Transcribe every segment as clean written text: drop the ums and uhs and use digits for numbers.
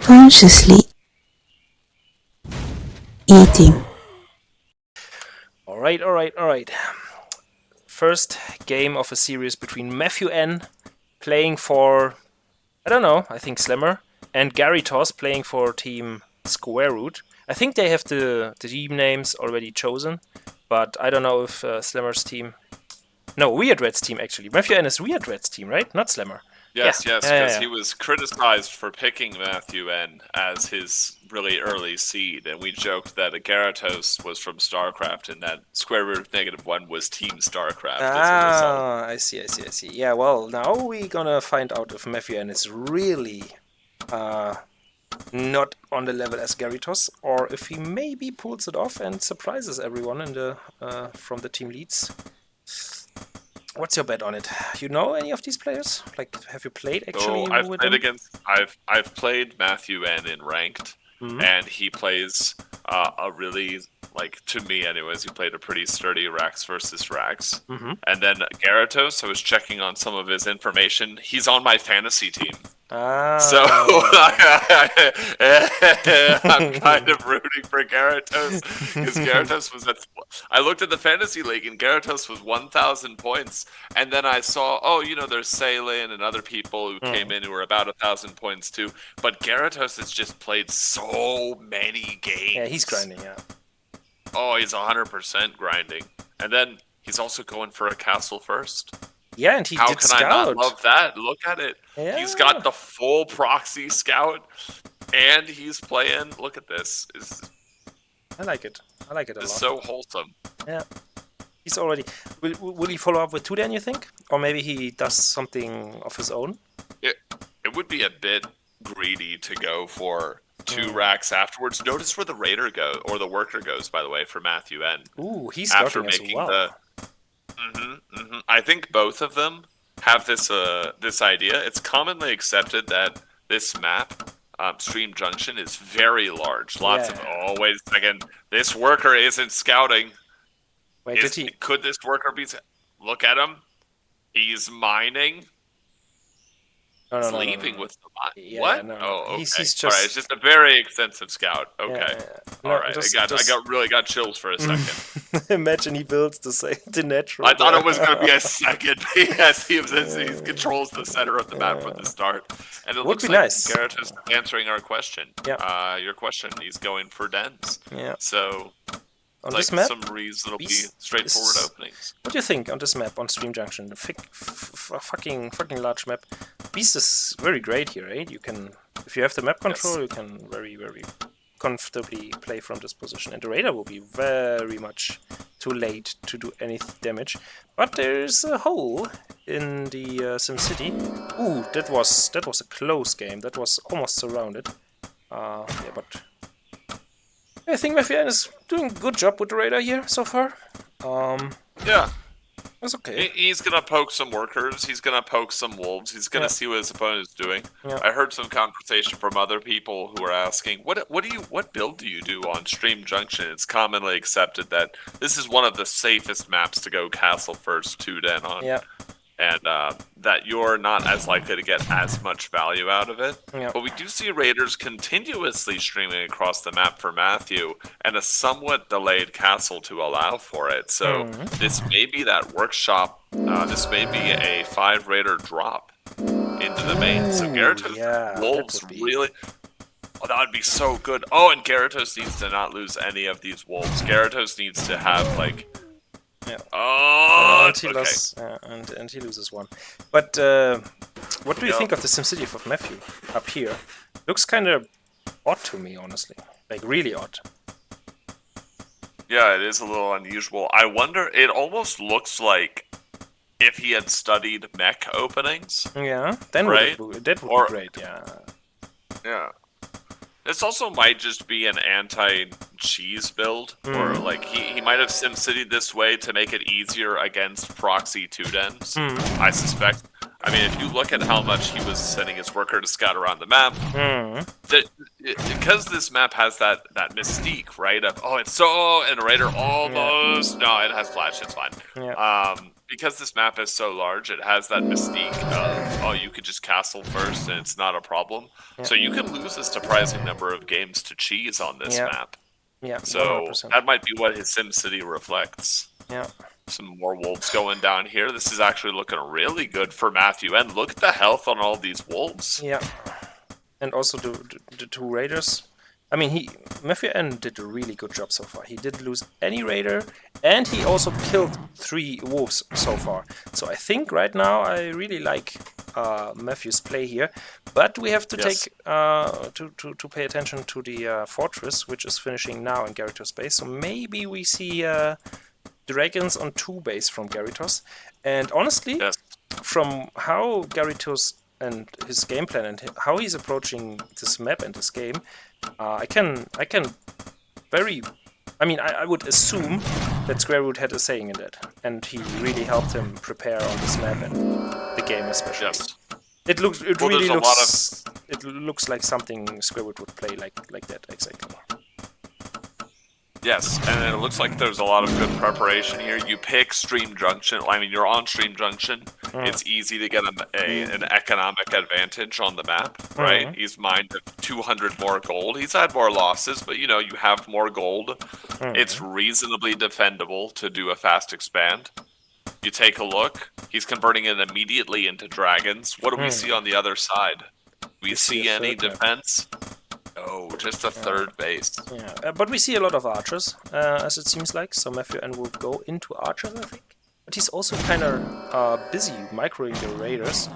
consciously eating. Alright. First game of a series between MatthewN playing for, I don't know, I think Slammer, and garitos playing for Team Square Root. I think they have the team names already chosen, but I don't know if Slammer's team... No, Weird Red's team, actually. MatthewN is Weird Red's team, right? Not Slammer. Yes, Yeah. because he was criticized for picking MatthewN as his really early seed, and we joked that a Garatos was from StarCraft, and that Square Root -1 was Team StarCraft as a result. I see. Yeah, well, now we're gonna find out if MatthewN is really not on the level as Garitos, or if he maybe pulls it off and surprises everyone in the from the team leads. What's your bet on it? You know any of these players? Like, have you played actually with them? I've played MatthewN in ranked, and he plays a really, like, to me anyways, he played a pretty sturdy Rax versus Rax. And then Garatos, I was checking on some of his information. He's on my fantasy team. So I'm kind of rooting for Garatos, because Garatos was at... I looked at the fantasy league and Garatos was 1,000 points, and then I saw, oh, you know, there's Salen and other people who came in who were about 1,000 points too, but Garatos has just played so many games. Yeah, he's grinding, yeah. Oh, he's 100% grinding, and then he's also going for a castle first. Yeah, and How can I not love that? Look at it. Yeah. He's got the full proxy scout, and he's playing. Look at this. I like it a lot. It's so wholesome. Yeah. He's already... Will he follow up with 2 then, you think? Or maybe he does something of his own? It would be a bit greedy to go for 2 racks afterwards. Notice where the Raider goes, or the Worker goes, by the way, for MatthewN. Ooh, he's after making making as well. I think both of them have this idea. It's commonly accepted that this map, Stream Junction, is very large. Lots of... Oh, wait a second. This Worker isn't scouting. Wait, could this Worker be... Look at him. He's mining. He's leaving with the mine. Yeah, what? No. Oh, okay. He's just... All right, it's just a very extensive scout. Okay. No, all right, I really got chills for a second. Imagine he builds the natural... I thought it was going to be a second. Yes, he controls the center of the map from the start. And it Would looks be like nice. Garrett is answering our question. Yeah. Your question. He's going for dens. Yeah. So... On like this map, some reasonably straightforward openings. What do you think on this map, on Stream Junction? The fucking large map. Beast is very great here, right? You can, if you have the map control, you can very comfortably play from this position. And the Raider will be very much too late to do any damage. But there's a hole in the SimCity. Ooh, that was a close game. That was almost surrounded. Yeah, but... I think MatthewN is doing a good job with the Raider here so far. Yeah. That's okay. He's going to poke some Workers. He's going to poke some Wolves. He's going to see what his opponent is doing. Yeah. I heard some conversation from other people who were asking, what build do you do on Stream Junction? It's commonly accepted that this is one of the safest maps to go castle first 2-den on. Yeah. And that you're not as likely to get as much value out of it. Yeah. But we do see Raiders continuously streaming across the map for Matthew, and a somewhat delayed castle to allow for it. So this may be that workshop. This may be a 5 Raider drop into the main. So Garatos Wolves really... Oh, that would be so good. Oh, and Garatos needs to not lose any of these Wolves. Garatos needs to have, like... Yeah. Oh, and he loses 1. But what do you think of the SimCity of Matthew up here? Looks kind of odd to me, honestly. Like, really odd. Yeah, it is a little unusual. I wonder, it almost looks like if he had studied mech openings. Yeah, then right? that would be great, yeah. Yeah. This also might just be an anti-cheese build, or like he might have SimCity this way to make it easier against proxy 2-dens. I suspect. I mean, if you look at how much he was sending his Worker to scout around the map, because this map has that mystique, right? Of it's so and Raider almost. No, it has flash. It's fine. Yeah. because this map is so large, it has that mystique of, oh, you could just castle first and it's not a problem. Yeah. So you can lose a surprising number of games to cheese on this map. Yeah, So 100%. that might be what his SimCity reflects. Yeah. Some more wolves going down here. This is actually looking really good for MatthewN. Look at the health on all these wolves. Yeah. And also the two raiders. I mean, MatthewN did a really good job so far. He didn't lose any raider, and he also killed 3 wolves so far. So I think right now I really like Matthew's play here. But we have to take to pay attention to the fortress, which is finishing now in Garitos base. So maybe we see dragons on 2 base from Garitos. And honestly, from how Garitos and his game plan and how he's approaching this map and this game, I would assume that Square Root had a saying in that, and he really helped him prepare on this map and the game especially. Yes. It looks like something Square Root would play like that exactly. Yes, and it looks like there's a lot of good preparation here. You pick Stream Junction. I mean, you're on Stream Junction. It's easy to get an economic advantage on the map, right? He's mined 200 more gold. He's had more losses, but you have more gold. It's reasonably defendable to do a fast expand. You take a look. He's converting it immediately into dragons. What do we see on the other side? Do we see any defense? Oh, just a third base. Yeah, but we see a lot of archers, as it seems like. So MatthewN will go into archers, I think. But he's also kind of busy microing the raiders.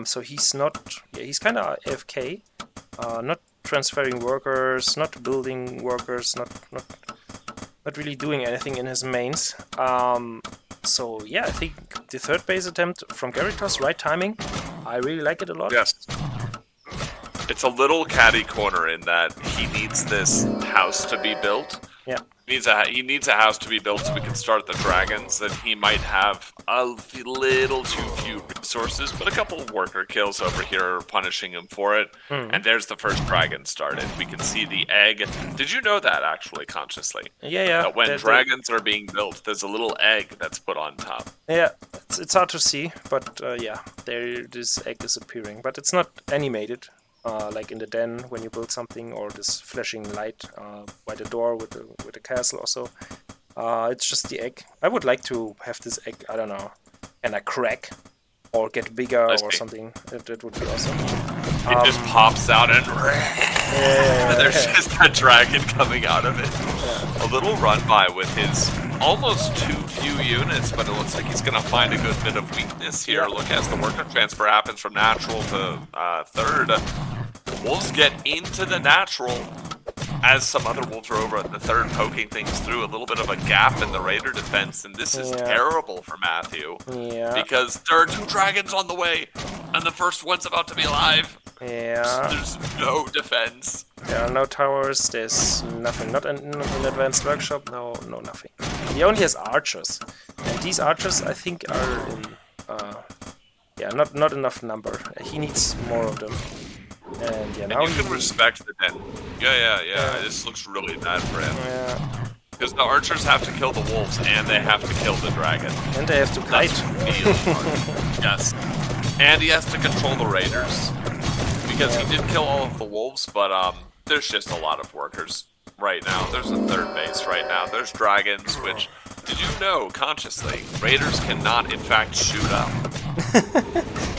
So he's not. Yeah, he's kind of AFK, not transferring workers, not building workers, not really doing anything in his mains. So yeah, I think the third base attempt from Garitos, right timing. I really like it a lot. Yes. It's a little catty corner in that he needs this house to be built. Yeah. He needs a house to be built so we can start the dragons. And he might have a little too few resources, but a couple of worker kills over here are punishing him for it. And there's the first dragon started. We can see the egg. Did you know that actually consciously? Yeah. That when dragons are being built, there's a little egg that's put on top. Yeah, it's hard to see, but yeah, this egg is appearing, but it's not animated. Like in the den when you build something, or this flashing light by the door with the castle also. It's just the egg. I would like to have this egg, I don't know, and a crack or get bigger or something. That would be awesome. It just pops out and there's just a dragon coming out of it. A little run by with his almost too few units, but it looks like he's going to find a good bit of weakness here. Look, as the worker transfer happens from natural to third, wolves get into the natural as some other wolves are over at the third, poking things through. A little bit of a gap in the raider defense, and this is terrible for Matthew. Because there are 2 dragons on the way, and the first one's about to be alive. There's no defense. There are no towers, there's nothing. Not an advanced workshop, no nothing. He only has archers. And these archers, I think, are in not enough number. He needs more of them. And now you can respect the den. Yeah. This looks really bad for him. Yeah. Because the archers have to kill the wolves, and they have to kill the dragon. And they have to kite. Really hard. Yes. And he has to control the raiders. Because he did kill all of the wolves, but there's just a lot of workers right now. There's a third base right now. There's dragons, which, did you know, consciously, raiders cannot, in fact, shoot up?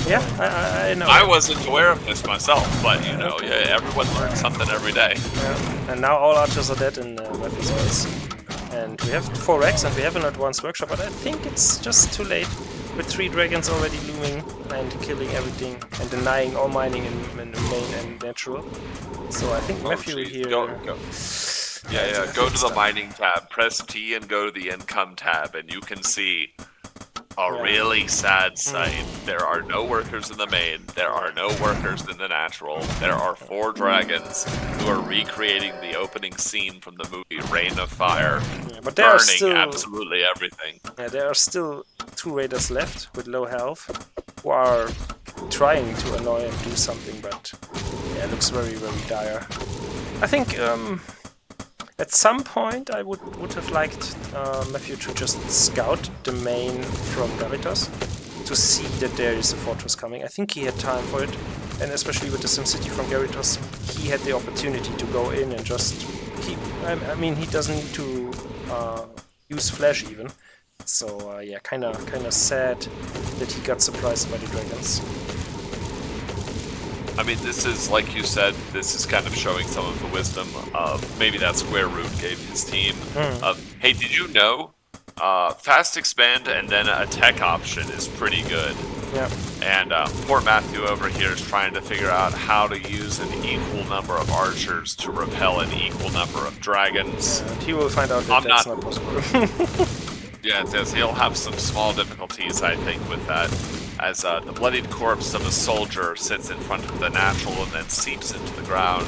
Yeah, I know. I wasn't aware of this myself, but, everyone learns something every day. Yeah. And now all archers are dead in weapon space. And we have 4 racks and we have an advanced workshop, but I think it's just too late. With 3 dragons already looming and killing everything and denying all mining in main and natural. So I think Matthew here... Go. Yeah, go to the mining tab, press T and go to the income tab, and you can see a really sad sight. There are no workers in the main, there are no workers in the natural, there are 4 dragons who are recreating the opening scene from the movie Reign of Fire, but there burning absolutely everything. Yeah, there are still 2 raiders left with low health who are trying to annoy and do something, but it looks very, very dire. I think At some point, I would have liked Matthew to just scout the main from garitos to see that there is a fortress coming. I think he had time for it, and especially with the SimCity from garitos, he had the opportunity to go in and just keep. I mean, he doesn't need to use flash even. So yeah, kind of sad that he got surprised by the dragons. I mean, this is, like you said, this is kind of showing some of the wisdom of maybe that Square Root gave his team of, hey, did you know fast expand and then a tech option is pretty good. Yeah. And poor Matthew over here is trying to figure out how to use an equal number of archers to repel an equal number of dragons. Yeah, he will find out that that's not possible. Yeah, it says he'll have some small difficulties, I think, with that. As the bloodied corpse of a soldier sits in front of the natural and then seeps into the ground.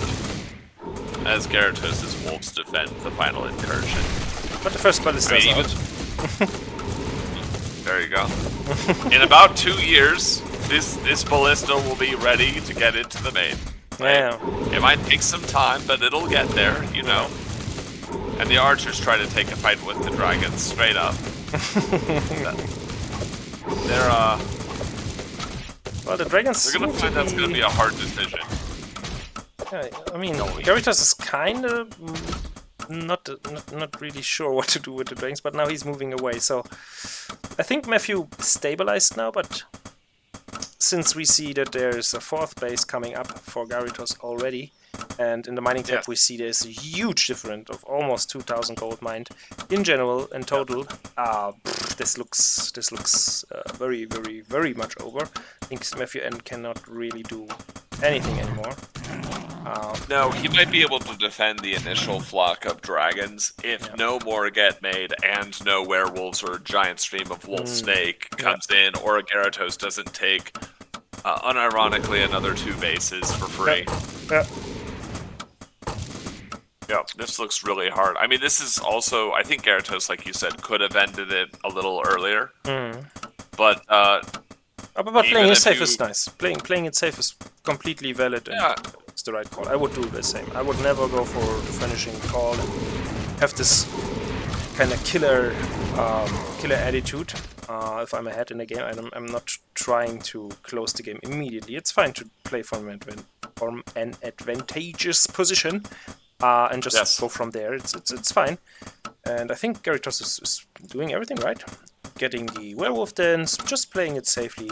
As Garitos' wolves defend the final incursion. But the first ballista is out. There you go. In about 2 years, this ballista will be ready to get into the main. Right? Yeah. It might take some time, but it'll get there, you know. And the archers try to take a fight with the dragons straight up. They're well, the dragons. They're gonna find that's gonna be a hard decision. Yeah, I mean, Garitos is kind of not really sure what to do with the dragons, but now he's moving away. So I think Matthew stabilized now, but since we see that there's a fourth base coming up for Garitos already, and in the mining tab we see there's a huge difference of almost 2,000 gold mined in general and total. This looks very, very, very much over. I think MatthewN cannot really do anything anymore. No, he might be able to defend the initial flock of dragons if no more get made and no werewolves or giant stream of wolf snake comes in, or a Garitos doesn't take, unironically, another 2 bases for free. Yeah, this looks really hard. I mean, this is also, I think Garitos, like you said, could have ended it a little earlier. But playing it safe is nice. Playing it safe is completely valid and it's the right call. I would do the same. I would never go for the finishing call and have this kind of killer attitude. If I'm ahead in the game, I'm not trying to close the game immediately. It's fine to play from an advantageous position. And just go from there. It's fine. And I think Garitos is doing everything right. Getting the werewolf dance, just playing it safely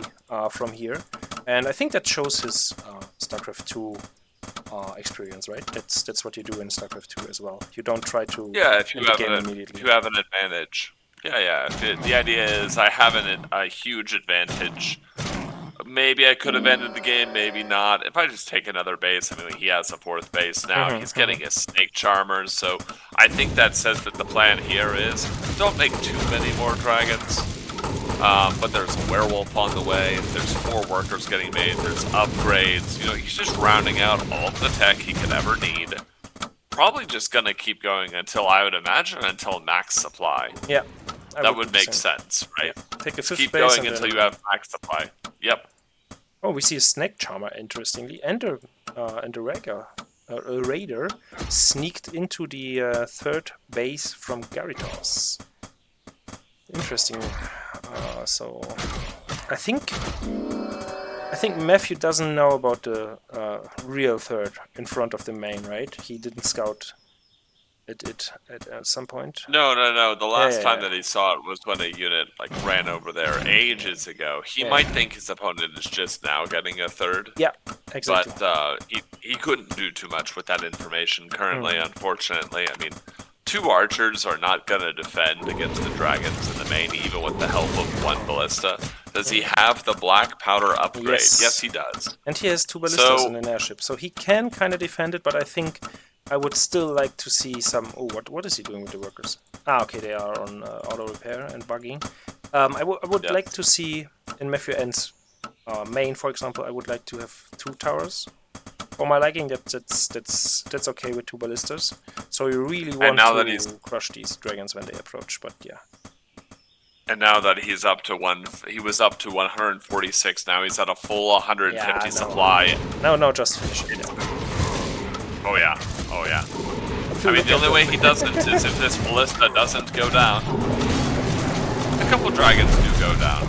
from here. And I think that shows his StarCraft 2 experience, right? That's what you do in StarCraft 2 as well. You don't try to if you have an advantage. The idea is I have a huge advantage. Maybe I could have ended the game, maybe not. If I just take another base, I mean, he has a 4th base now. He's getting his snake charmers, so I think that says that the plan here is don't make too many more dragons. But there's a werewolf on the way. There's 4 workers getting made. There's upgrades. You know, he's just rounding out all of the tech he could ever need. Probably just gonna keep going until, I would imagine, until max supply. Yeah. That would make sense, right? Yeah. Take a 5th keep base going until you have max supply. Yep. Oh, we see a snake charmer, interestingly, and a raider sneaked into the 3rd base from Garitos. Interesting. So I think Matthew doesn't know about the real 3rd in front of the main, right? He didn't scout it at some point. No. The last time that he saw it was when a unit ran over there ages ago. He might think his opponent is just now getting a 3rd. Yeah, exactly. But he couldn't do too much with that information currently, unfortunately. I mean, 2 archers are not going to defend against the dragons in the main, even with the help of 1 ballista. Does he have the black powder upgrade? Yes, he does. And he has 2 ballistas in an airship, so he can kind of defend it, but I think I would still like to see some... Oh, what is he doing with the workers? Okay, they are on auto repair and bugging. I would like to see in MatthewN's main, for example, I would like to have 2 towers. For my liking, that's okay with 2 ballistas. So you really want to crush these dragons when they approach, but yeah. And now that he's up to he was up to 146. Now he's at a full 150 supply. No, just finish it. Yeah. Oh yeah. I mean, the only way he doesn't is if this ballista doesn't go down. A couple dragons do go down,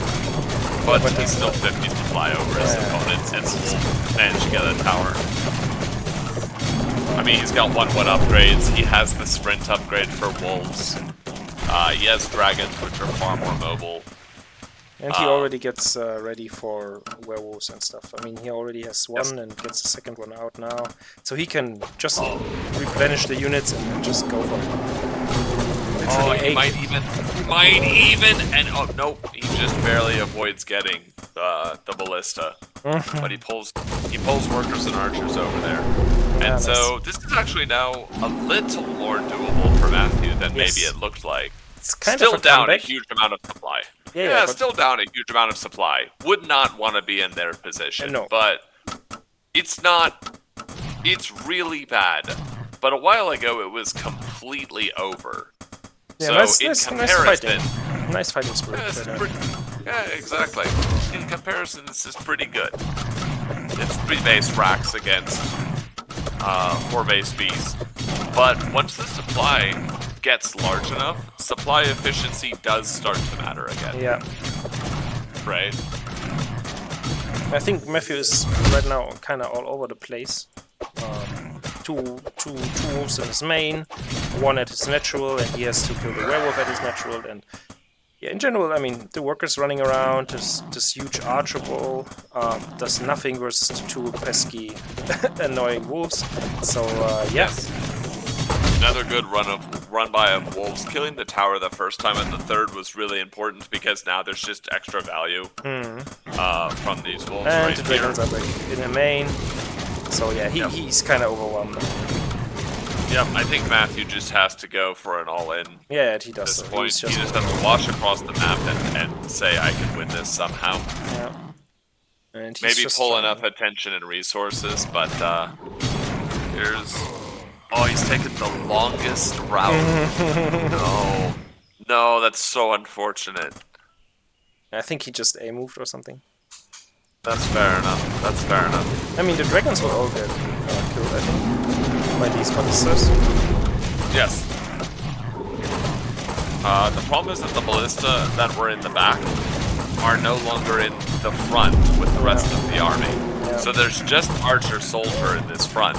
but he's still 50 supply over his opponents, and will manage to get a tower. I mean, he's got 1/1 upgrades. He has the sprint upgrade for wolves. He has dragons, which are far more mobile. And he already gets ready for werewolves and stuff. I mean, he already has one and gets the second one out now. So he can just replenish the units and then just go for it. Oh, he might even, and oh, nope, he just barely avoids getting the ballista. But he pulls workers and archers over there. And so this is actually now a little more doable for Matthew than maybe it looked like. It's kind still of down a huge amount of supply. Yeah, still down a huge amount of supply. Would not want to be in their position. No. But it's not. It's really bad. But a while ago, it was completely over. Yeah, so in comparison, nice fighting spirit. Yeah, exactly. In comparison, this is pretty good. It's 3 base racks against 4 base beast. But once the supply gets large enough, supply efficiency does start to matter again. Yeah. Right? I think Matthew is right now kind of all over the place. Two wolves in his main, 1 at his natural, and he has to kill the werewolf at his natural. And yeah, in general, I mean, the workers running around, this huge archer ball does nothing versus the 2 pesky, annoying wolves. So yes. Another good run by of wolves. Killing the tower the first time and the third was really important because now there's just extra value from these wolves. And right the dragons are back in the main. So yeah, he's kind of overwhelmed. Yep, I think Matthew just has to go for an all-in. Yeah, he does. At this point, he just has to wash across the map and say, I can win this somehow. Yeah. And maybe pull enough attention and resources, but here's... Oh, he's taken the longest route. No, that's so unfortunate. I think he just A-moved or something. That's fair enough. I mean, the dragons will all get killed, I think, by these ballistas. Yes. The problem is that the ballista that were in the back are no longer in the front with the rest of the army. Yeah. So there's just archer soldier in this front.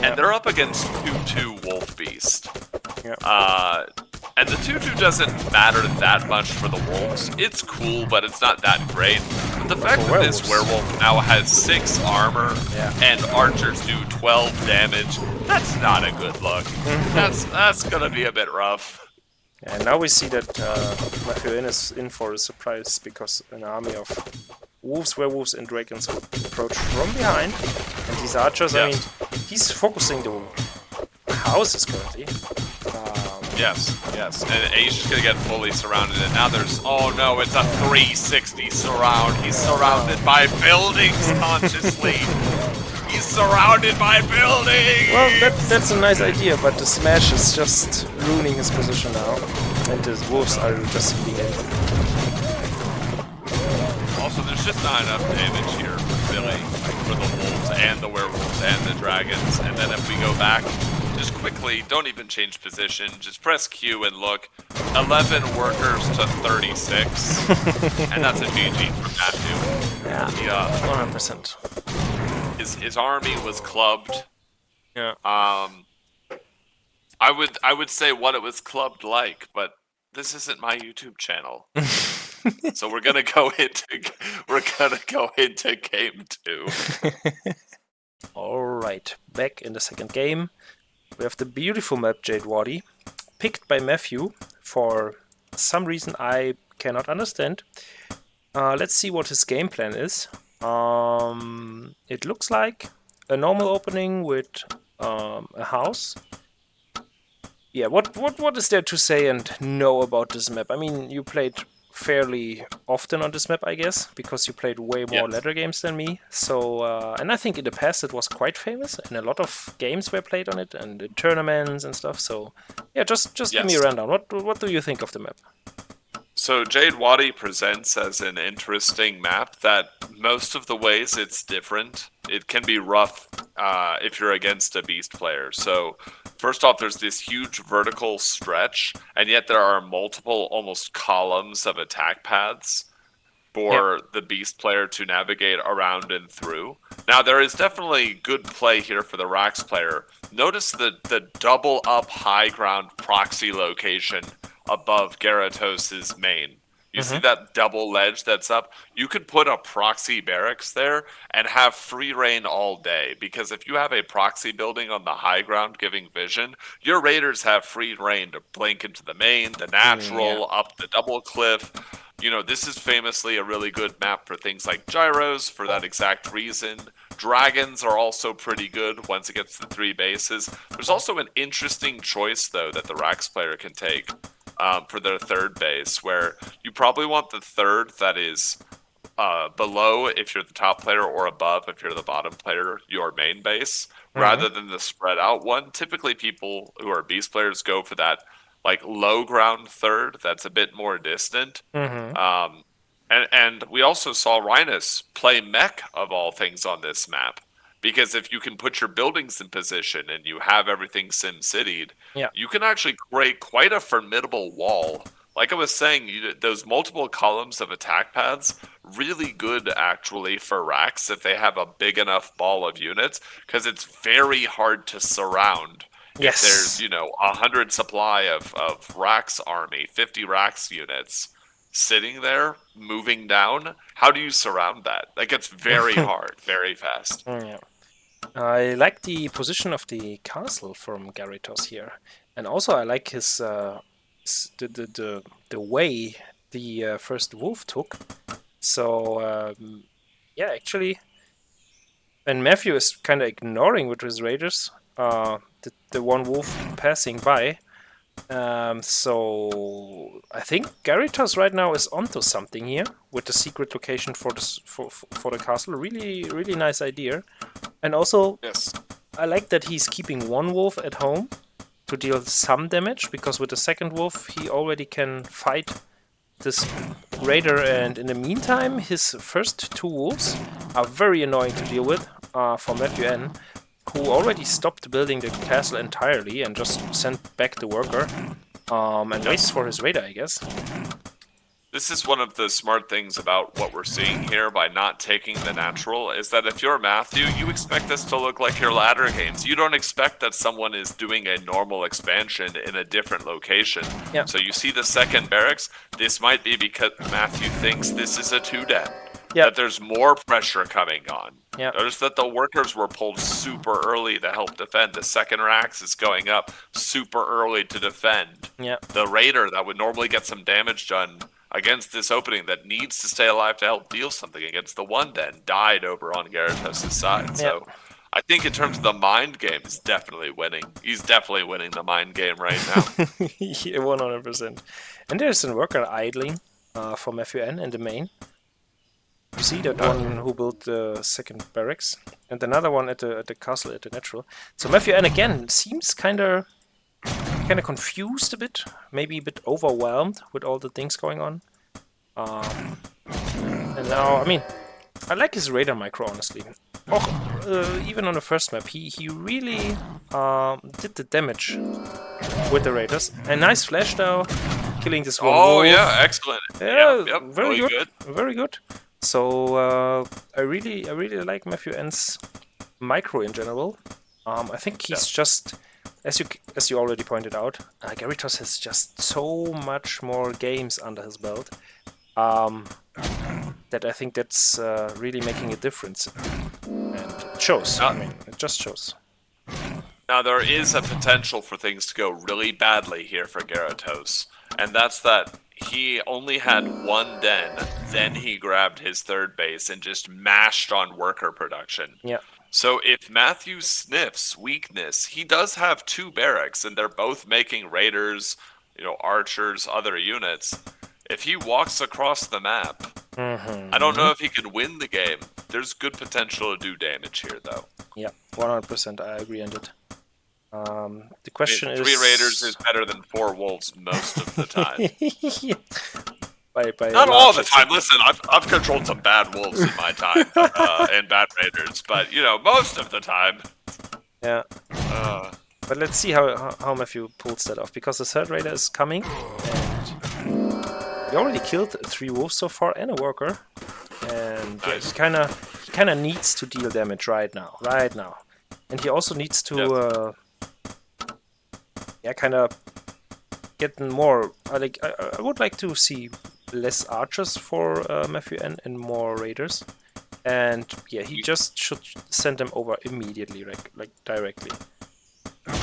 And they're up against 2/2 Wolf Beast. And the 2/2 doesn't matter that much for the wolves. It's cool, but it's not that great. But the fact that this werewolf now has 6 armor and archers do 12 damage, that's not a good look. That's gonna be a bit rough. And now we see that MatthewN is in for a surprise because an army of wolves, werewolves, and dragons will approach from behind. And these archers, I mean, he's focusing the houses currently. Yes. And A's just gonna get fully surrounded, and now there's... Oh no, it's a 360 surround. He's surrounded by buildings consciously. He's surrounded by buildings! Well, that's a nice idea, but the smash is just ruining his position now. And the wolves are just hitting him. Also, there's just not enough damage here for Billy, for the wolves and the werewolves and the dragons. And then if we go back, just quickly, don't even change position, just press Q and look. 11 workers to 36. And that's a GG for Matthew. Yeah, 100%. His army was clubbed. Yeah. I would say what it was clubbed like, but this isn't my YouTube channel. So we're gonna go into game 2. Alright, back in the second game. We have the beautiful map Jade Wadi, picked by Matthew for some reason I cannot understand. Let's see what his game plan is. It looks like a normal opening with a house. Yeah, what is there to say and know about this map? I mean, you played fairly often on this map, I guess, because you played way more ladder games than me. So, and I think in the past it was quite famous, and a lot of games were played on it, and in tournaments and stuff. So, yeah, just give me a rundown. What do you think of the map? So Jade Wadi presents as an interesting map that most of the ways it's different. It can be rough if you're against a beast player. So first off, there's this huge vertical stretch, and yet there are multiple almost columns of attack paths for the beast player to navigate around and through. Now there is definitely good play here for the Rax player. Notice the double up high ground proxy location above Garatos' main. You see that double ledge that's up? You could put a proxy barracks there and have free reign all day, because if you have a proxy building on the high ground giving vision, your raiders have free reign to blink into the main, the natural, up the double cliff. You know, this is famously a really good map for things like gyros for that exact reason. Dragons are also pretty good once it gets to 3 bases. There's also an interesting choice, though, that the Rax player can take for their third base, where you probably want the third that is below if you're the top player, or above if you're the bottom player, your main base, rather than the spread out one. Typically, people who are beast players go for that like low ground third that's a bit more distant. And we also saw Rhinus play mech of all things on this map. Because if you can put your buildings in position and you have everything sim-citied, you can actually create quite a formidable wall. Like I was saying, those multiple columns of attack paths, really good actually for Rax if they have a big enough ball of units, because it's very hard to surround. If there's, 100 supply of Rax army, 50 Rax units sitting there, moving down, how do you surround that? That gets very hard, very fast. Yeah. I like the position of the castle from Garitos here, and also I like his the way the first wolf took. So yeah, actually, and Matthew is kind of ignoring with his raiders the one wolf passing by. So I think Garitos right now is onto something here with the secret location for the castle. Really nice idea. And also, I like that he's keeping one wolf at home to deal some damage, because with the second wolf he already can fight this raider, and in the meantime his first 2 wolves are very annoying to deal with for MatthewN, who already stopped building the castle entirely and just sent back the worker and waits for his raider, I guess. This is one of the smart things about what we're seeing here by not taking the natural, is that if you're Matthew, you expect this to look like your ladder games. You don't expect that someone is doing a normal expansion in a different location. So you see the second barracks, this might be because Matthew thinks this is a 2-den. That there's more pressure coming on. Notice that the workers were pulled super early to help defend. The second Rax is going up super early to defend. The raider that would normally get some damage done against this opening, that needs to stay alive to help deal something against the 1-den, died over on Garatos' side. So I think in terms of the mind game, he's definitely winning. He's definitely winning the mind game right now. 100%. And there's a worker idling for MatthewN in the main. You see that one who built the second barracks, and another one at the castle at the natural. So MatthewN again seems kind of confused a bit, maybe a bit overwhelmed with all the things going on. And now, I mean, I like his radar micro, honestly. Even on the first map, he really did the damage with the raiders. A nice flash though, killing this one wolf. Yeah, excellent. Very good. Very good. So I really like MatthewN's micro in general. I think he's just, as you already pointed out, Garitos has just so much more games under his belt that I think that's really making a difference, and it shows. I mean, it just shows. Now there is a potential for things to go really badly here for Garatos, and that's that he only had 1 den, then he grabbed his third base and just mashed on worker production. So if Matthew sniffs weakness, he does have 2 barracks, and they're both making raiders, archers, other units. If he walks across the map, I don't know if he can win the game. There's good potential to do damage here, though. 100%, I agree on it. The question is... 3 raiders is better than 4 wolves most of the time. by Not a all large the time. extent. Listen, I've controlled some bad wolves in my time, and bad raiders, but you know, most of the time. Yeah. Uh, But let's see how Matthew pulls that off, because the third raider is coming, and he already killed 3 wolves so far and a worker, and yeah, Nice. he kinda needs to deal damage right now, and he also needs to kind of get more. I would like to see less archers for MatthewN and more raiders, and yeah, he just should send them over immediately, like directly.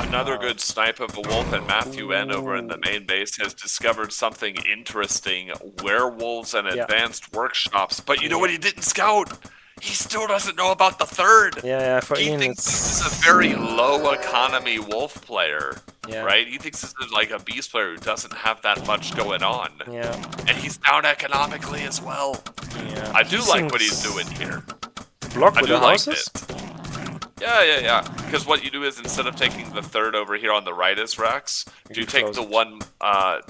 Another good snipe of a wolf, and MatthewN over in the main base has discovered something interesting: werewolves and advanced workshops. But you know what he didn't scout? He still doesn't know about the third. Yeah, for he Ian, thinks this is a very low economy wolf player, right? He thinks this is like a beast player who doesn't have that much going on. Yeah. And he's down economically as well. Yeah. I do like what he's doing here. Block with the houses? Yeah. Because what you do is, instead of taking the third over here on the right as Rex, you take the one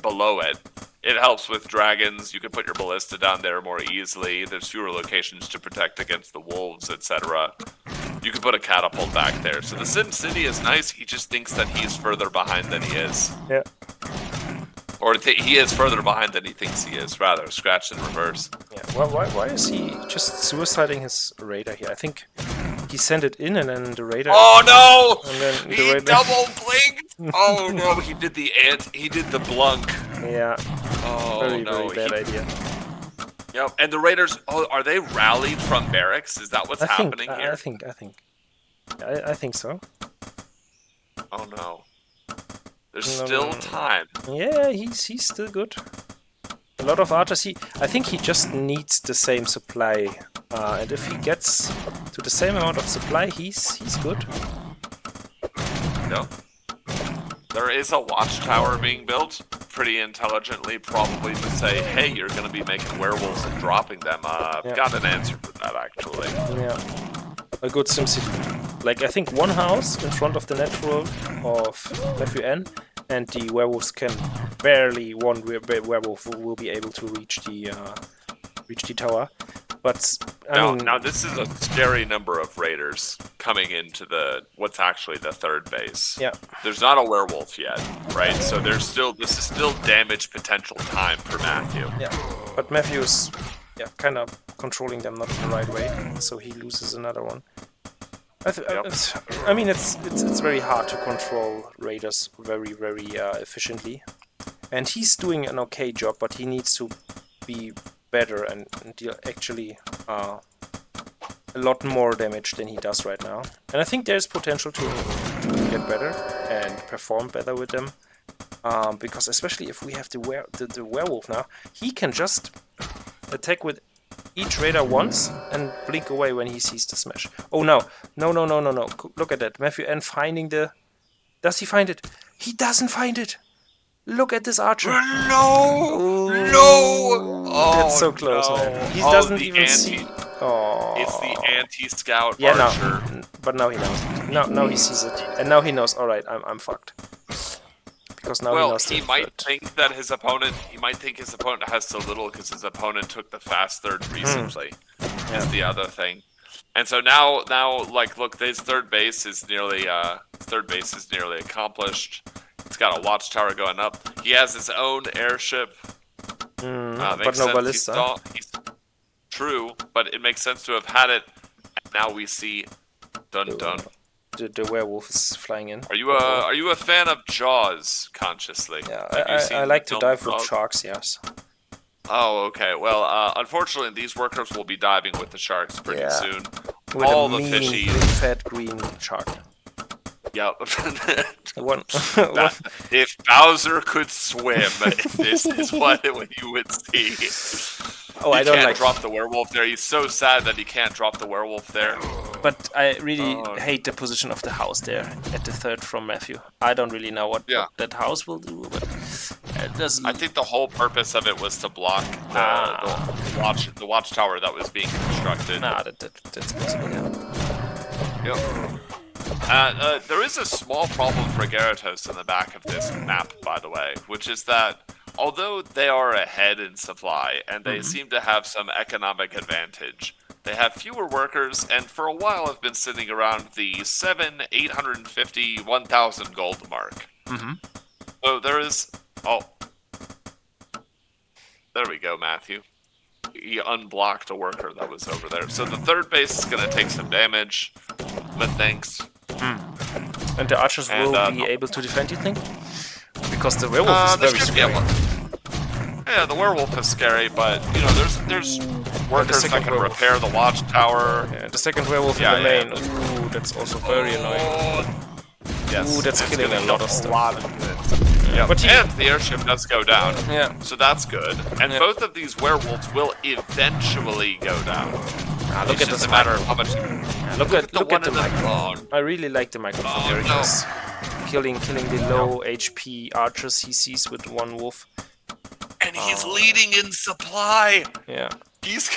below it. It helps with dragons. You can put your ballista down there more easily. There's fewer locations to protect against the wolves, etc. You can put a catapult back there. So the Sim City is nice. He just thinks that he's further behind than he is. Yeah. Or he is further behind than he thinks he is, rather. Scratch in reverse. Yeah. Well, why is he just suiciding his raider here? I think he sent it in, and then the raider... Oh no! And then the He raider... double blinked! Oh no, he did the blunk. Yeah. Oh, very bad idea. Yep, and the raiders, are they rallied from barracks? Is that what's happening here? I think so. Oh no. There's still time. Yeah, he's still good. A lot of archers. I think he just needs the same supply, and if he gets to the same amount of supply, he's good. Yep. There is a watchtower being built, pretty intelligently, probably to say, hey, you're going to be making werewolves and dropping them. I've got an answer for that, actually. Yeah. A good SimCity. Like, I think one house in front of the natural of MatthewN, and the werewolves can barely, one werewolf will be able to reach the tower. But I mean, now this is a scary number of raiders coming into what's actually the third base. Yeah. There's not a werewolf yet, right? So this is still damage potential time for Matthew. Yeah. But Matthew's kind of controlling them not the right way, so he loses another one. I mean, it's very hard to control raiders very efficiently, and he's doing an okay job, but he needs to be better and deal actually a lot more damage than he does right now. And I think there's potential to get better and perform better with them, because especially if we have the werewolf now, he can just attack with each raider once and blink away when he sees the smash. Oh no. Look at that. MatthewN finding the... Does he find it? He doesn't find it! Look at this archer. No! That's so close, man. He doesn't even see... Oh. It's the anti-scout archer. No. But now he knows. Now he sees it. And now he knows, alright, I'm fucked. Because now he might think that his opponent has so little because his opponent took the fast third recently. Is the other thing. And so now like, look, his third base is nearly accomplished. It's got a watchtower going up. He has his own airship. But no ballista. True, but it makes sense to have had it. And now we see dun. The werewolf is flying in. Are you a fan of Jaws? Consciously? Yeah, I like to dive with sharks. Yes. Oh, okay. Well, unfortunately, these workers will be diving with the sharks pretty soon. With all the fishies. Fat green shark. Yep. One. If Bowser could swim, this is what you would see. Oh, I don't like drop the werewolf there. He's so sad that he can't drop the werewolf there. But I really hate the position of the house there at the third from Matthew. I don't really know what that house will do, but it doesn't... I think the whole purpose of it was to block the watchtower that was being constructed. That's possible, yeah. Yep. There is a small problem for Garitos in the back of this map, by the way, which is that although they are ahead in supply and they seem to have some economic advantage, they have fewer workers and for a while have been sitting around the 850, 1,000 gold mark. So there is... Oh. There we go, Matthew. He unblocked a worker that was over there. So the third base is going to take some damage. But thanks. And the archers will be able to defend, you think? Because the werewolf is very scary. Yeah, the werewolf is scary, but you know, there's workers that can repair the watchtower. Yeah, the second werewolf in the main. Ooh, that's also very annoying. Yes, ooh, that's killing a lot of stuff. Yeah, but and the airship does go down. Yeah. So that's good. And both of these werewolves will eventually go down. Look at this matter of how much. Look at the microphone. I really like the microphone garitos. Killing the low HP archers he sees with one wolf. And he's leading in supply. Yeah. He's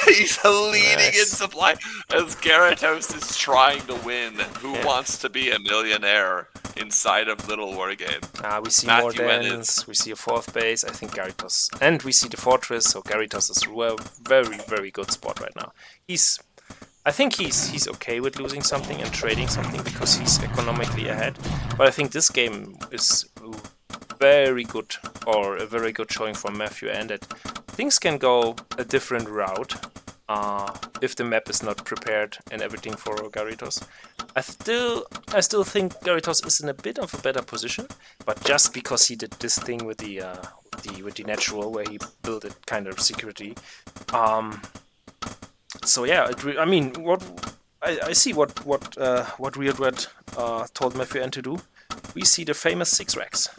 leading in supply as Garitos is trying to win. Who wants to be a millionaire inside of Little War Game? We see more dens, we see a fourth base, I think Garitos. And we see the fortress, so Garitos is a very, very good spot right now. I think he's okay with losing something and trading something because he's economically ahead. But I think this game is very good, or a very good showing from MatthewN that things can go a different route if the map is not prepared and everything for Garitos. I still think Garitos is in a bit of a better position, but just because he did this thing with the natural where he built it kind of security. So yeah, I mean, I see what Real Red told MatthewN to do. We see the famous 6 racks.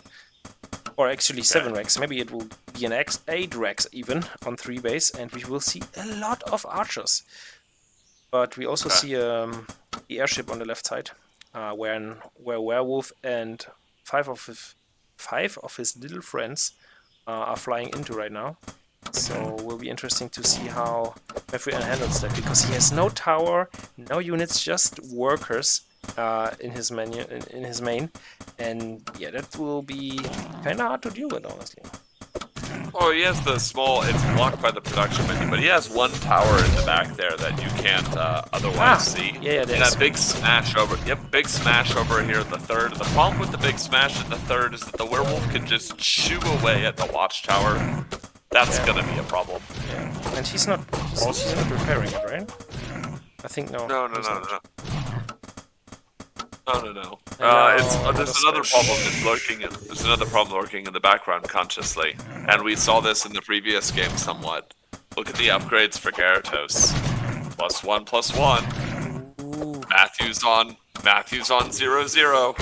Or actually 7 racks, maybe it will be an 8 racks even on 3 base, and we will see a lot of archers. But we also see the airship on the left side, where Werewolf and 5 of his little friends are flying into right now. So it will be interesting to see how MatthewN handles that, because he has no tower, no units, just workers in his main, and yeah, that will be kind of hard to deal with, honestly. Oh, he has the small, it's blocked by the production menu, but he has one tower in the back there that you can't otherwise see. Yeah, and that big smash over, big smash over here at the third. The problem with the big smash at the third is that the werewolf can just chew away at the watchtower. That's gonna be a problem. Yeah, and he's not repairing it, right? I think no. No. There's another problem lurking. There's another problem lurking in the background consciously, and we saw this in the previous game somewhat. Look at the upgrades for Garitos. +1/+1. Ooh. Matthew's on 0-0.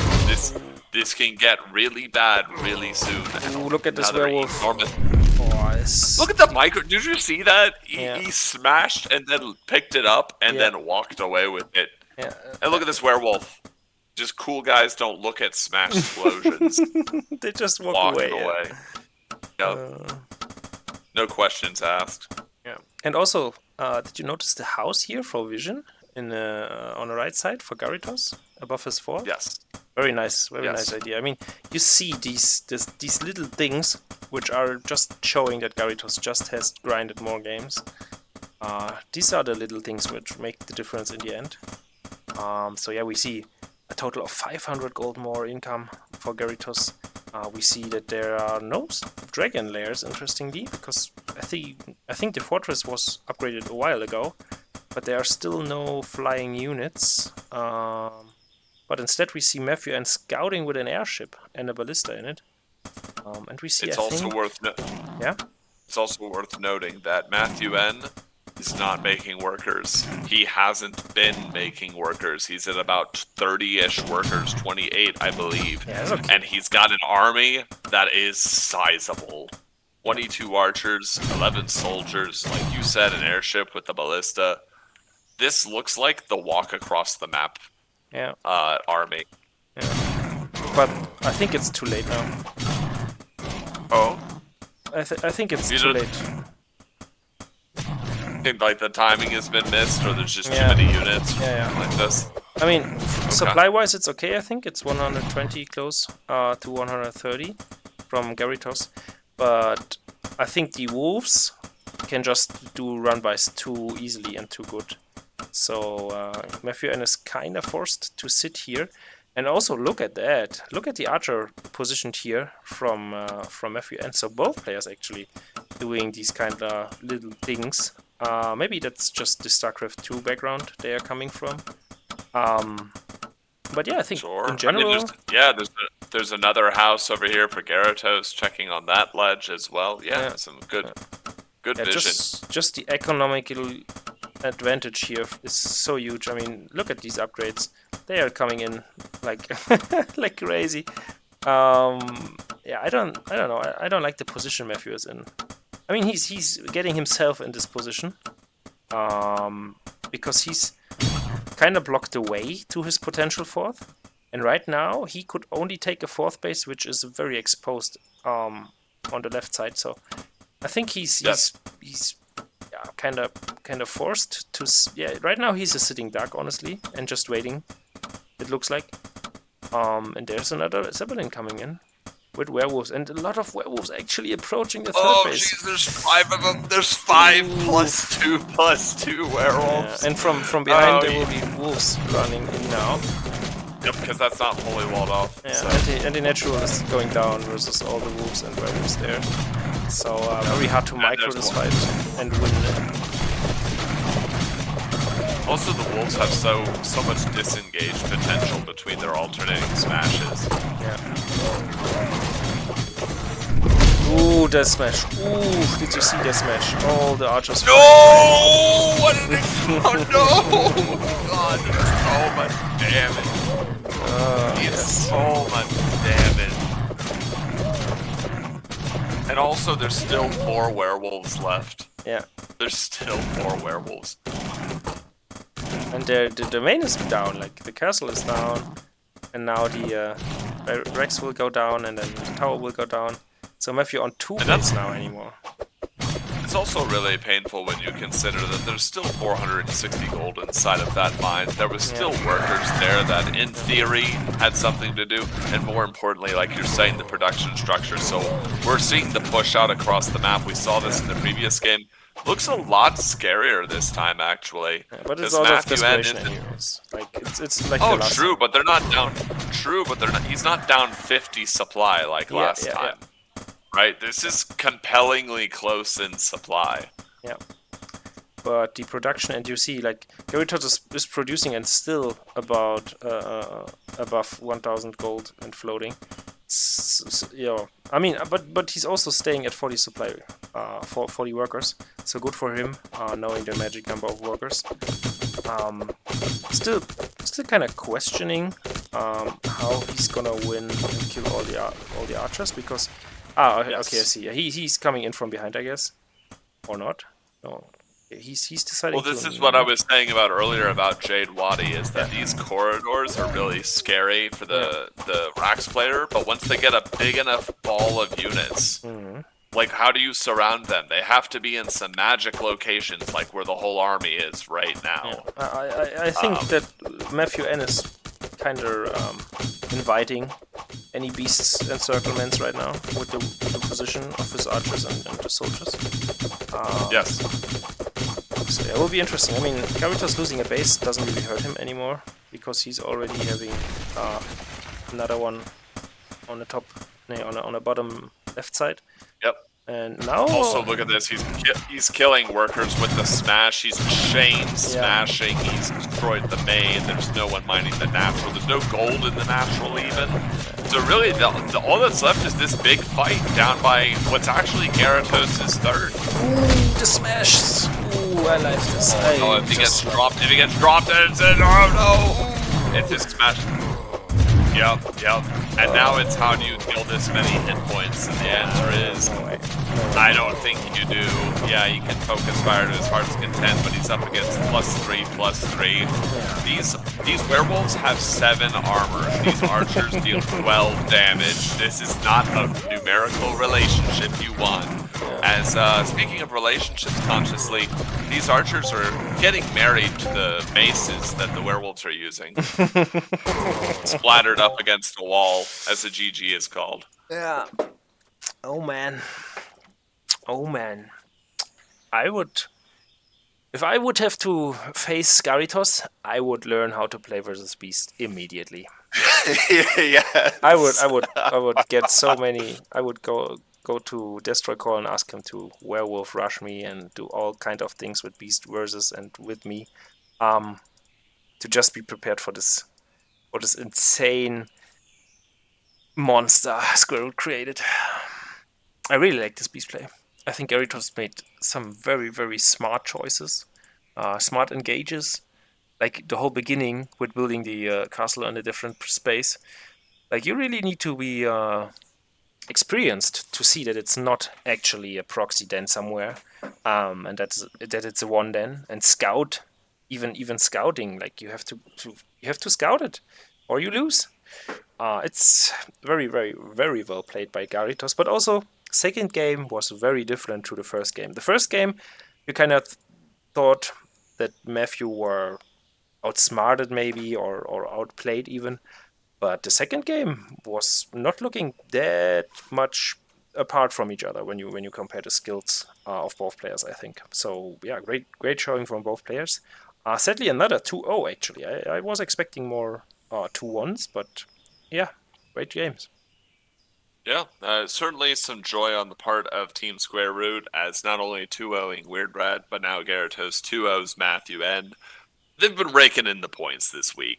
This can get really bad really soon. Ooh, look at this werewolf. Look at the micro. Did you see that? He smashed and then picked it up and then walked away with it. Yeah. And look at this werewolf. Just cool guys don't look at smash explosions. They just walk away. Yep. No questions asked. Yeah. And also, did you notice the house here for Vision on the right side for Garitos above his fort? Yes. Very nice, nice idea. I mean, you see these little things which are just showing that Garitos just has grinded more games. These are the little things which make the difference in the end. So yeah, we see a total of 500 gold more income for Garitos. We see that there are no dragon layers, interestingly, because I think the fortress was upgraded a while ago, but there are still no flying units. But instead we see MatthewN scouting with an airship and a ballista in it. And we see It's also worth noting that MatthewN is not making workers. He hasn't been making workers. He's at about 30-ish workers, 28, I believe. Yeah, okay. And he's got an army that is sizable. 22 archers, 11 soldiers, like you said, an airship with the ballista. This looks like the walk across the map army. Yeah. But I think it's too late now. Oh? I think it's too late. Think like the timing has been missed, or there's just too many units like this. I mean, supply-wise it's okay, I think. It's 120 close to 130 from Garitos. but I think the wolves can just do run-bys too easily and too good. So MatthewN is kind of forced to sit here. And also look at that. Look at the archer positioned here from MatthewN. So both players actually doing these kind of little things. Maybe that's just the StarCraft 2 background they are coming from. But yeah, I think in general... I mean, there's another house over here for Garitos checking on that ledge as well. Yeah. Some good vision. Just the economical advantage here is so huge. I mean, look at these upgrades. They are coming in like like crazy. Yeah, I don't know. I don't like the position Matthew is in. I mean, he's getting himself in this position because he's kind of blocked the way to his potential fourth. And right now, he could only take a fourth base, which is very exposed on the left side. So I think he's kind of forced to. Yeah, right now he's a sitting duck, honestly, and just waiting. It looks like. And there's another Zeppelin coming in with werewolves, and a lot of werewolves actually approaching the third base. Oh, jeez, there's 5 of them. There's 5 +2 werewolves. Yeah. And from behind there will be wolves running in now. Yep, because that's not fully walled off. Yeah, so. and the natural is going down versus all the wolves and werewolves there. So very hard to micro this fight and win it. Also, the wolves have so much disengaged potential between their alternating smashes. Yeah. Ooh, death smash. Ooh, did you see death smash? All the archers. No! What an oh no! God, so much damage. It's so much damage. And also, there's still 4 werewolves left. Yeah. There's still 4 werewolves. And the domain is down, like the castle is down, and now the Rex will go down, and then the tower will go down. So Matthew on 2 base now anymore. It's also really painful when you consider that there's still 460 gold inside of that mine. There was still workers there that, in theory, had something to do, and more importantly, like you're saying, the production structure. So we're seeing the push out across the map. We saw this in the previous game. Looks a lot scarier this time, actually. Yeah, but it's also desperation heroes. Like it's like oh, true, but they're not down. True, but they're not. He's not down 50 supply like last time. Yeah. Right? This is compellingly close in supply. Yeah. But the production, and you see, like garitos is producing and still about above 1,000 gold and floating. Yeah, I mean, but he's also staying at 40 supply for 40 workers, so good for him, knowing the magic number of workers. Still kind of questioning how he's gonna win and kill all the archers, because okay, I see. Yeah, he's coming in from behind, I guess, or not? No. He's deciding. Well, this is what I was saying about earlier about Jade Wadi, is that these corridors are really scary for the Rax player, but once they get a big enough ball of units, like how do you surround them? They have to be in some magic locations, like where the whole army is right now. Yeah. I think that MatthewN is kind of inviting any beasts and encirclements right now with the position of his archers and the soldiers. Yes. So it will be interesting. I mean, garitos losing a base doesn't really hurt him anymore, because he's already having another one on the top, on the bottom left side. Yep. And now... Also, look at this. He's killing workers with the smash. He's chain smashing. He's destroyed the main. There's no one mining the natural. There's no gold in the natural even. So really, all that's left is this big fight down by what's actually Garitos' third. Ooh, the smash! Ooh, I like this. Oh, if he gets dropped, it's in. Oh no! It's just smash. Yep. And now it's how do you kill this many hit points? And the answer is, I don't think you do. Yeah, you can focus fire to his heart's content, but he's up against +3/+3. These werewolves have 7 armor. These archers deal 12 damage. This is not a numerical relationship you want. As speaking of relationships consciously, these archers are getting married to the maces that the werewolves are using. Splattered up against the wall, as the GG is called. Yeah. Oh man. Oh man. I would. If I would have to face Garitos, I would learn how to play versus Beast immediately. Yes. I would get so many. I would go to Destroy Call and ask him to werewolf rush me and do all kind of things with Beast versus and with me, um, to just be prepared for this insane monster Squirrel created. I really like this Beast play. I think Garitos made some very smart choices, smart engages. Like the whole beginning with building the castle in a different space. Like you really need to be experienced to see that it's not actually a proxy den somewhere, and that it's a one den. And scout, even scouting, like you have to scout it, or you lose. It's very well played by Garitos, but also second game was very different to the first game. The first game, you kind of thought that Matthew were outsmarted maybe or outplayed even. But the second game was not looking that much apart from each other when you compare the skills of both players, I think. So yeah, great showing from both players. Sadly, another 2-0 actually. I was expecting more 2-1s, but yeah, great games. Yeah, certainly some joy on the part of Team Square Root as not only 2-0ing Weird Rat, but now Gyarados 2-0's MatthewN. They've been raking in the points this week.